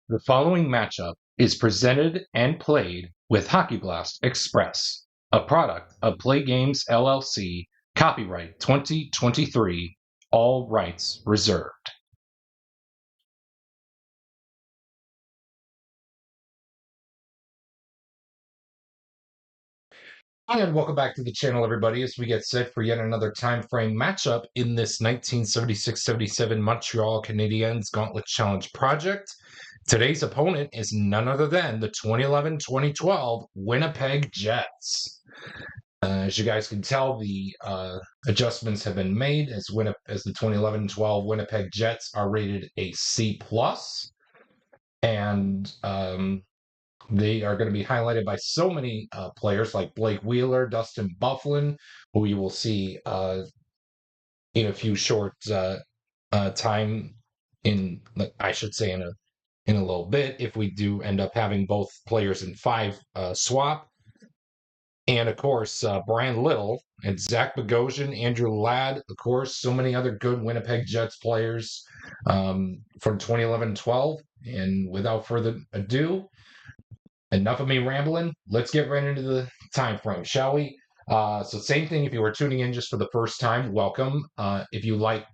The following matchup is presented and played with Hockey Blast Express, a product of Play Games LLC, copyright 2023, all rights reserved. And welcome back to the channel, everybody, as we get set for yet another time frame matchup in this 1976-77 Montreal Canadiens Gauntlet Challenge project. Today's opponent is none other than the 2011-2012 Winnipeg Jets. As you guys can tell, the adjustments have been made as the 2011-12 Winnipeg Jets are rated a C+, and they are going to be highlighted by so many players like Blake Wheeler, Dustin Byfuglien, who you will see in a few short time I should say in a little bit, if we do end up having both players in 5 swap. And of course, Brian Little and Zach Bogosian, Andrew Ladd, of course, so many other good Winnipeg Jets players from 2011-12. And without further ado, enough of me rambling. Let's get right into the time frame, shall we? So same thing, if you were tuning in just for the first time, welcome. If you like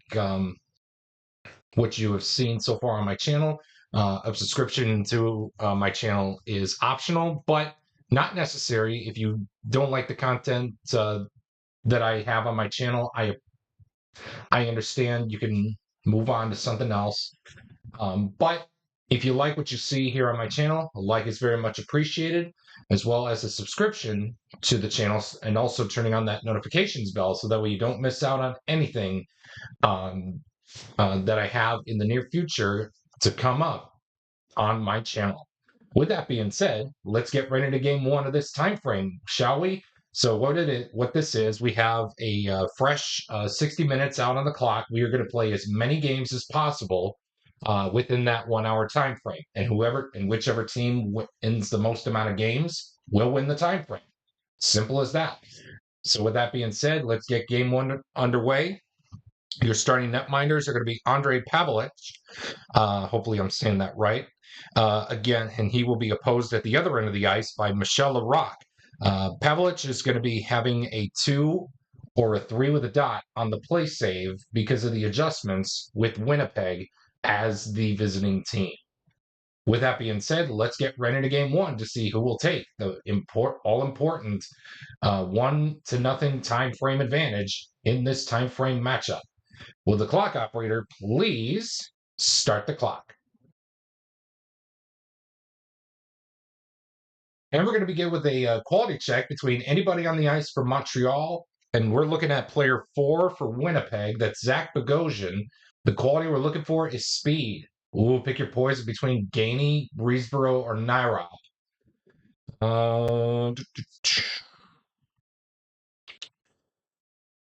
what you have seen so far on my channel, a subscription to my channel is optional, but not necessary. If you don't like the content that I have on my channel, I understand. You can move on to something else. But if you like what you see here on my channel, a like is very much appreciated, as well as a subscription to the channel, and also turning on that notifications bell so that way you don't miss out on anything that I have in the near future to come up on my channel. With that being said, let's get right into game one of this time frame, shall we? So what this is, we have a fresh 60 minutes out on the clock. We are going to play as many games as possible within that 1 hour time frame, and whichever team wins the most amount of games will win the time frame. Simple as that. So with that being said, let's get game one underway. Your starting netminders are going to be Ondrej Pavelec. Hopefully I'm saying that right. Again, and he will be opposed at the other end of the ice by Michel Larocque. Pavelec is going to be having a 2 or a 3 with a dot on the play save because of the adjustments with Winnipeg as the visiting team. With that being said, let's get right into game one to see who will take the all-important 1-0 time frame advantage in this time frame matchup. Will the clock operator please start the clock? And we're going to begin with a quality check between anybody on the ice for Montreal, and we're looking at player 4 for Winnipeg. That's Zach Bogosian. The quality we're looking for is speed. Ooh, pick your poison between Gainey, Breesboro, or Nairop.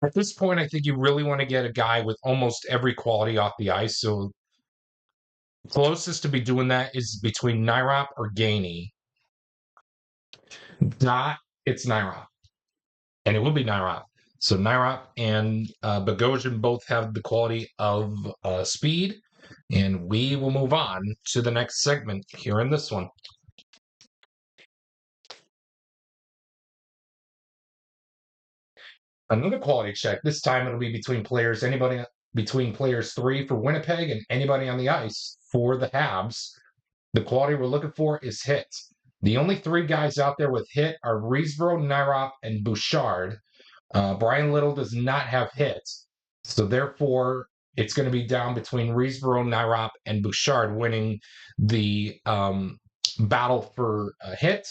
At this point, I think you really want to get a guy with almost every quality off the ice. So closest to be doing that is between Nairop or Gainey. Dot, it's Nairop. And it will be Nairop. So Nairop and Bogosian both have the quality of speed. And we will move on to the next segment here in this one. Another quality check. This time it'll be between players 3 for Winnipeg and anybody on the ice for the Habs. The quality we're looking for is hit. The only 3 guys out there with hit are Breesboro, Nairop, and Bouchard. Brian Little does not have hits. So therefore, it's going to be down between Breesboro, Nairop, and Bouchard winning the battle for a hit.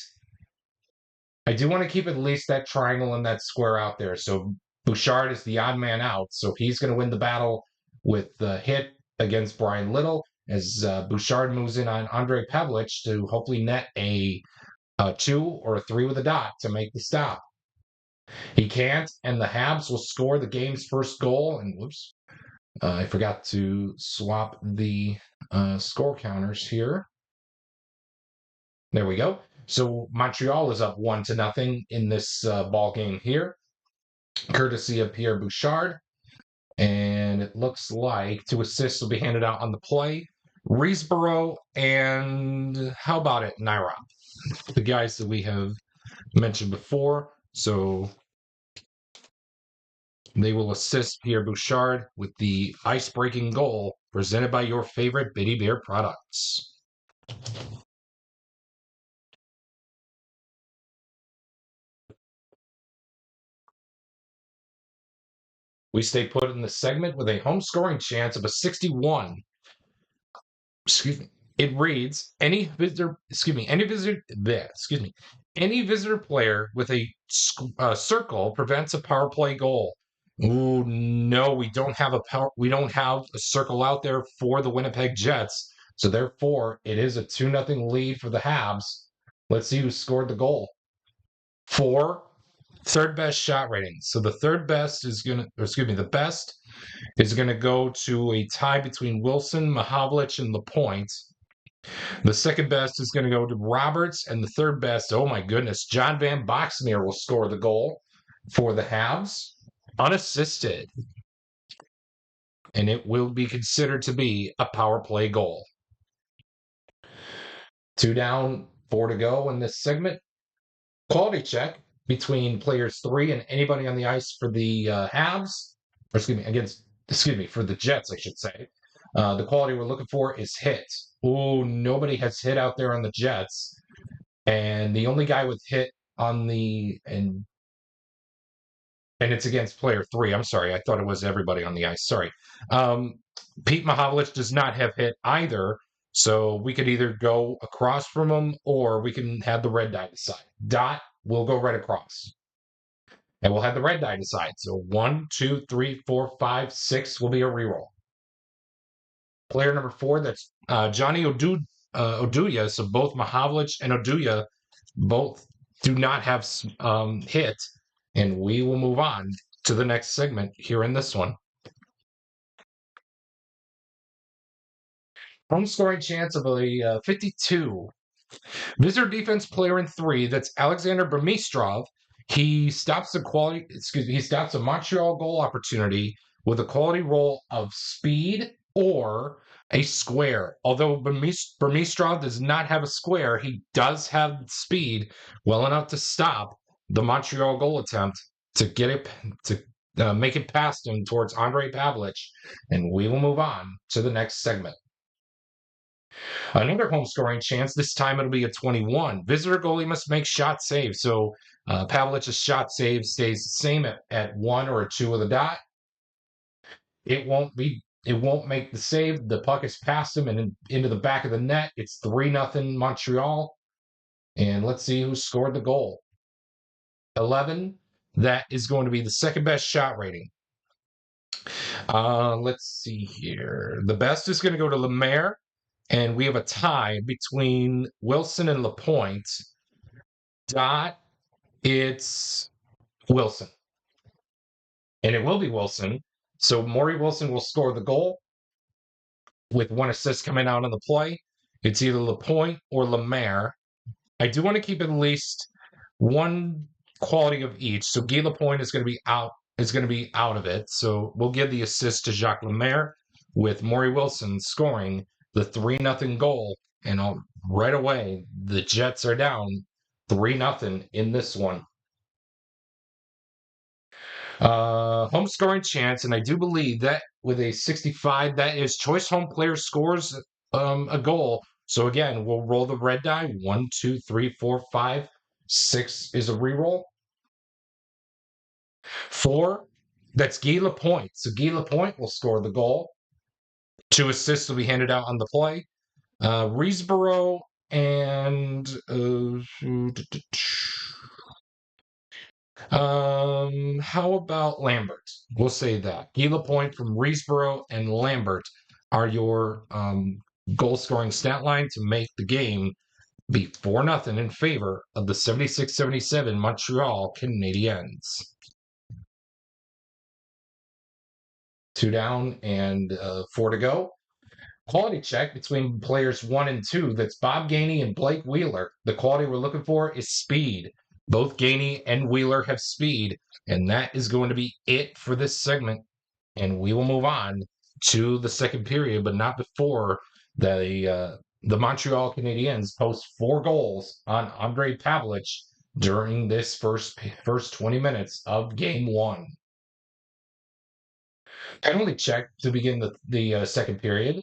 I do want to keep at least that triangle and that square out there. So Bouchard is the odd man out. So he's going to win the battle with the hit against Brian Little as Bouchard moves in on Ondrej Pavelec to hopefully net a 2 or a 3 with a dot to make the stop. He can't, and the Habs will score the game's first goal. And whoops, I forgot to swap the score counters here. There we go. So Montreal is up 1-0 in this ball game here, courtesy of Pierre Bouchard. And it looks like 2 assists will be handed out on the play. Reesboro, and how about it, Naira? The guys that we have mentioned before. So they will assist Pierre Bouchard with the ice-breaking goal presented by your favorite Bitty Beer products. We stay put in the segment with a home scoring chance of a 61. Excuse me. It reads any visitor player with a circle prevents a power play goal. Ooh, no, we don't have a circle out there for the Winnipeg Jets. So therefore, it is a 2-0 lead for the Habs. Let's see who scored the goal. 4, third best shot rating. So the the best is gonna go to a tie between Wilson, Mahavlich, and Lapointe. The second best is going to go to Roberts, and the third best, oh my goodness, John Van Boxmeer will score the goal for the Habs, unassisted, and it will be considered to be a power play goal. 2 down, 4 to go in this segment. Quality check between players 3 and anybody on the ice for the Habs, or for the Jets, I should say. The quality we're looking for is hit. Oh, nobody has hit out there on the Jets. And the only guy with hit on and it's against player 3. I'm sorry, I thought it was everybody on the ice. Sorry. Pete Mahavlich does not have hit either. So we could either go across from him or we can have the red die decide. Dot will go right across. And we'll have the red die decide. So 1, 2, 3, 4, 5, 6 will be a reroll. Player number 4, that's Johnny Oduya. So both Mahavlich and Oduya both do not have hit. And we will move on to the next segment here in this one. Home scoring chance of a 52. Visitor defense player in 3, that's Alexander Burmistrov. He stops a Montreal goal opportunity with a quality roll of speed or a square. Although Burmistrov does not have a square, he does have speed well enough to stop the Montreal goal attempt to get it to make it past him towards Andrei Pavlich, and we will move on to the next segment. Another home scoring chance. This time it'll be a 21. Visitor goalie must make shot save. So Pavlich's shot save stays the same at 1 or a 2 with a dot. It won't make the save. The puck is past him and into the back of the net. It's 3-0 Montreal. And let's see who scored the goal. 11. That is going to be the second best shot rating. Let's see here. The best is going to go to Lemaire. And we have a tie between Wilson and Lapointe. Dot, it's Wilson. And it will be Wilson. So Maury Wilson will score the goal with 1 assist coming out on the play. It's either Lapointe or Lemaire. I do want to keep at least 1 quality of each. So Guy Lapointe is going to be out of it. So we'll give the assist to Jacques Lemaire with Maury Wilson scoring the 3-0 goal, and right away the Jets are down 3-0 in this one. Home scoring chance, and I do believe that with a 65, that is choice home player scores a goal. So again, we'll roll the red die. 1, 2, 3, 4, 5, 6 is a reroll. 4, that's Guy Lapointe. So Guy Lapointe will score the goal. 2 assists will be handed out on the play. Reesboro and how about Lambert? We'll say that. Guy Lapointe from Reesboro and Lambert are your goal scoring stat line to make the game be 4-0 in favor of the 76-77 Montreal Canadiens. 2 down and 4 to go. Quality check between players 1 and 2. That's Bob Gainey and Blake Wheeler. The quality we're looking for is speed. Both Gainey and Wheeler have speed, and that is going to be it for this segment. And we will move on to the second period, but not before The Montreal Canadiens post 4 goals on Andre Pavlich during this first 20 minutes of Game One. Penalty check to begin the second period.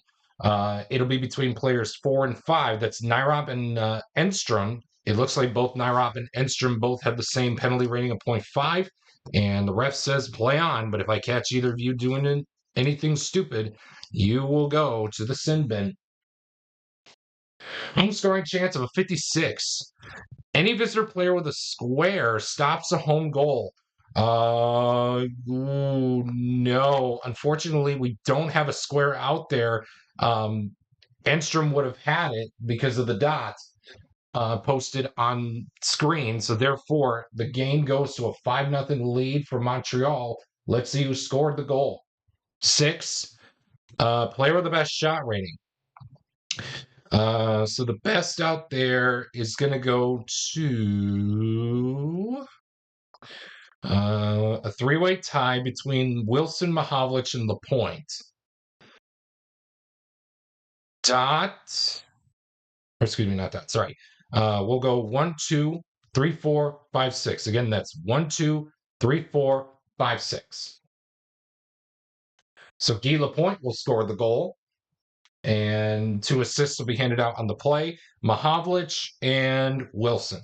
It'll be between players 4 and 5. That's Nyrop and Enstrom. It looks like both Nyrop and Enstrom both have the same penalty rating of 0.5. And the ref says play on. But if I catch either of you doing anything stupid, you will go to the sin bin. Home scoring chance of a 56. Any visitor player with a square stops a home goal. No. Unfortunately, we don't have a square out there. Enstrom would have had it because of the dot posted on screen. So therefore, the game goes to a 5-0 lead for Montreal. Let's see who scored the goal. 6. Player with the best shot rating. So the best out there is going to go to a 3-way tie between Wilson, Mahovlich, and Lapointe. Dot, or excuse me, not Dot. Sorry. We'll go 1, 2, 3, 4, 5, 6. Again, that's 1, 2, 3, 4, 5, 6. So Guy Lapointe will score the goal. And 2 assists will be handed out on the play. Mahovlich and Wilson.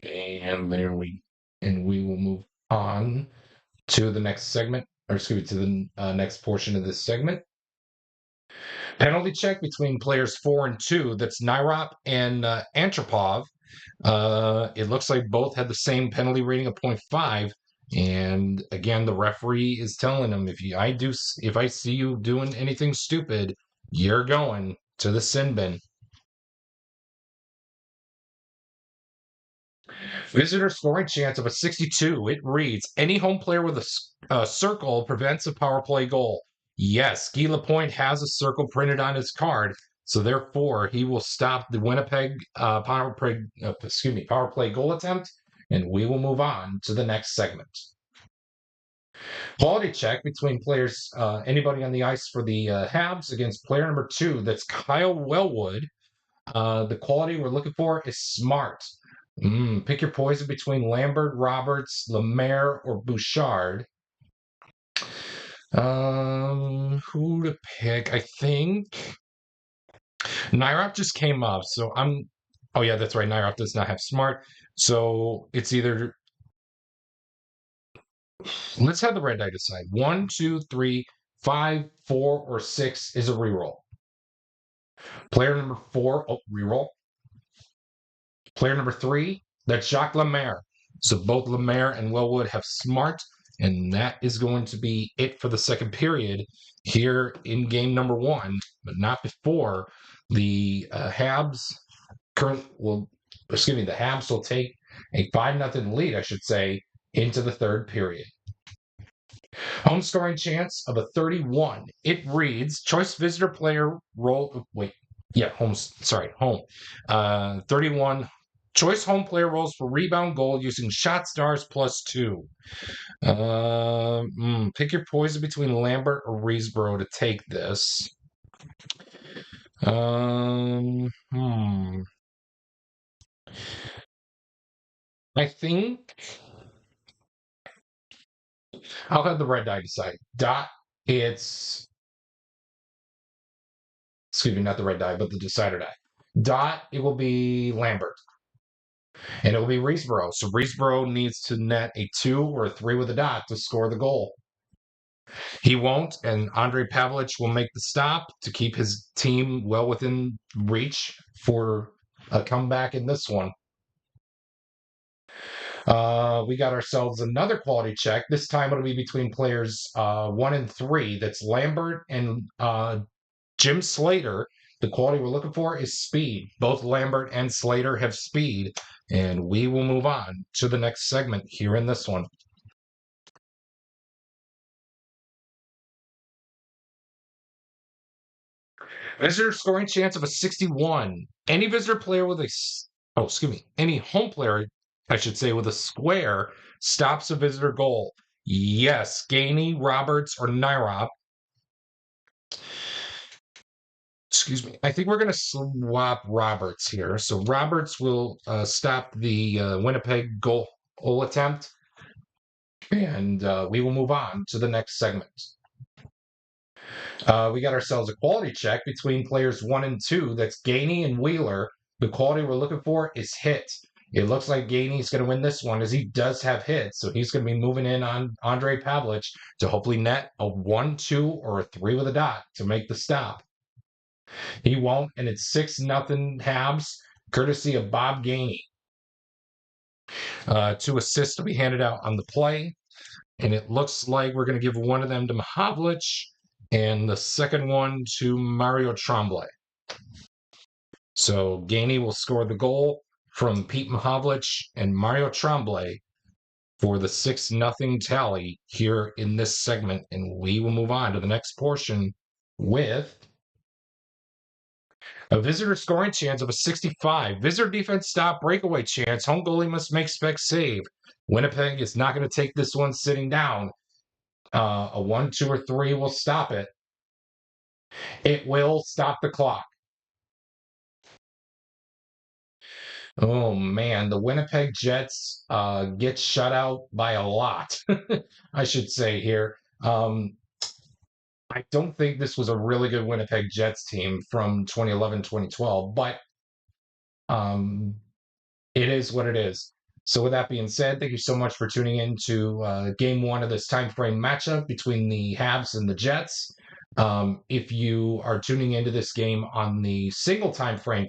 And we will move on to the next segment, or excuse me, to the next portion of this segment. Penalty check between players 4 and 2. That's Nyrop and Antropov. It looks like both had the same penalty rating of 0.5. And again, the referee is telling them if I see you doing anything stupid, you're going to the sin bin. Visitor scoring chance of a 62. It reads, any home player with a circle prevents a power play goal. Yes, Guy Lapointe has a circle printed on his card, so therefore he will stop the Winnipeg power play goal attempt, and we will move on to the next segment. Quality check between players, anybody on the ice for the Habs against player number 2. That's Kyle Wellwood. The quality we're looking for is smart. Pick your poison between Lambert, Roberts, Lemaire, or Bouchard. Who to pick? I think Nyrop just came up, so I'm. Oh yeah, that's right. Nyrop does not have smart, so it's either. Let's have the red die decide. 1, 2, 3, 5, 4, or 6 is a reroll. Player number 4, reroll. Player number 3, that's Jacques Lemaire. So both Lemaire and Wellwood have smart, and that is going to be it for the second period here in game number 1, but not before. The Habs will take a 5-0 lead, I should say, into the third period. Home scoring chance of a 31. It reads choice visitor player roll. Home. 31. Choice home player rolls for rebound goal using shot stars +2. Pick your poison between Lambert or Reesboro to take this. I think I'll have the red die decide. Dot, it's excuse me, not the red die, but the decider die. Dot, it will be Lambert. And it will be Reesboro. So Reesboro needs to net a 2 or a 3 with a dot to score the goal. He won't, and Andre Pavlich will make the stop to keep his team well within reach for a comeback in this one. We got ourselves another quality check. This time it'll be between players 1 and 3. That's Lambert and Jim Slater. The quality we're looking for is speed. Both Lambert and Slater have speed, and we will move on to the next segment here in this one. Visitor scoring chance of a 61. Any visitor player with any home player I should say with a square, stops a visitor goal. Yes, Gainey, Roberts, or Nyrop. Excuse me. I think we're going to swap Roberts here. So Roberts will stop the Winnipeg goal attempt, and we will move on to the next segment. We got ourselves a quality check between players 1 and 2. That's Gainey and Wheeler. The quality we're looking for is hit. It looks like Gainey's going to win this one as he does have hits. So he's going to be moving in on Andre Pavlich to hopefully net a 1, 2, or a 3 with a dot to make the stop. He won't, and it's 6-0 Habs, courtesy of Bob Gainey. 2 assists to be handed out on the play, and it looks like we're going to give one of them to Mahavlich and the second one to Mario Tremblay. So Gainey will score the goal from Pete Mahavlich and Mario Tremblay for the 6-0 tally here in this segment, and we will move on to the next portion with a visitor scoring chance of a 65. Visitor defense stop, breakaway chance. Home goalie must make spec save. Winnipeg is not going to take this one sitting down. A 1, 2, or 3 will stop it. It will stop the clock. Oh, man. The Winnipeg Jets get shut out by a lot, I should say here. I don't think this was a really good Winnipeg Jets team from 2011, 2012, but it is what it is. So with that being said, thank you so much for tuning in to game 1 of this time frame matchup between the Habs and the Jets. If you are tuning into this game on the single time frame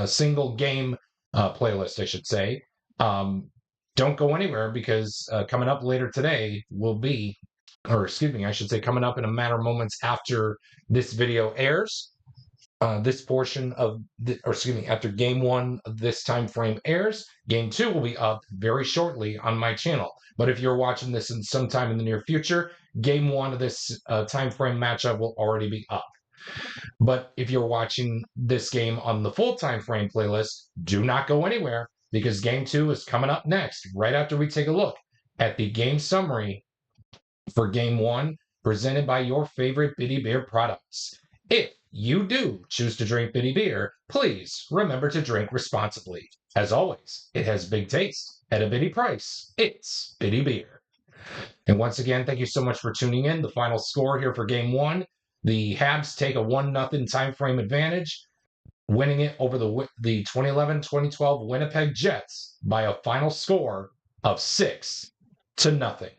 single game playlist, I should say, don't go anywhere because coming up later today will be, or excuse me, I should say coming up in a matter of moments after this video airs, this portion of after game 1 of this time frame airs, game 2 will be up very shortly on my channel. But if you're watching this in sometime in the near future, game 1 of this time frame matchup will already be up. But if you're watching this game on the full time frame playlist, do not go anywhere because game 2 is coming up next, right after we take a look at the game summary for game 1, presented by your favorite Bitty Beer products. If you do choose to drink Bitty Beer, please remember to drink responsibly. As always, it has big taste at a bitty price. It's Bitty Beer. And once again, thank you so much for tuning in. The final score here for game 1, the Habs take a 1-0 time frame advantage, winning it over the 2011-2012 Winnipeg Jets by a final score of 6-0.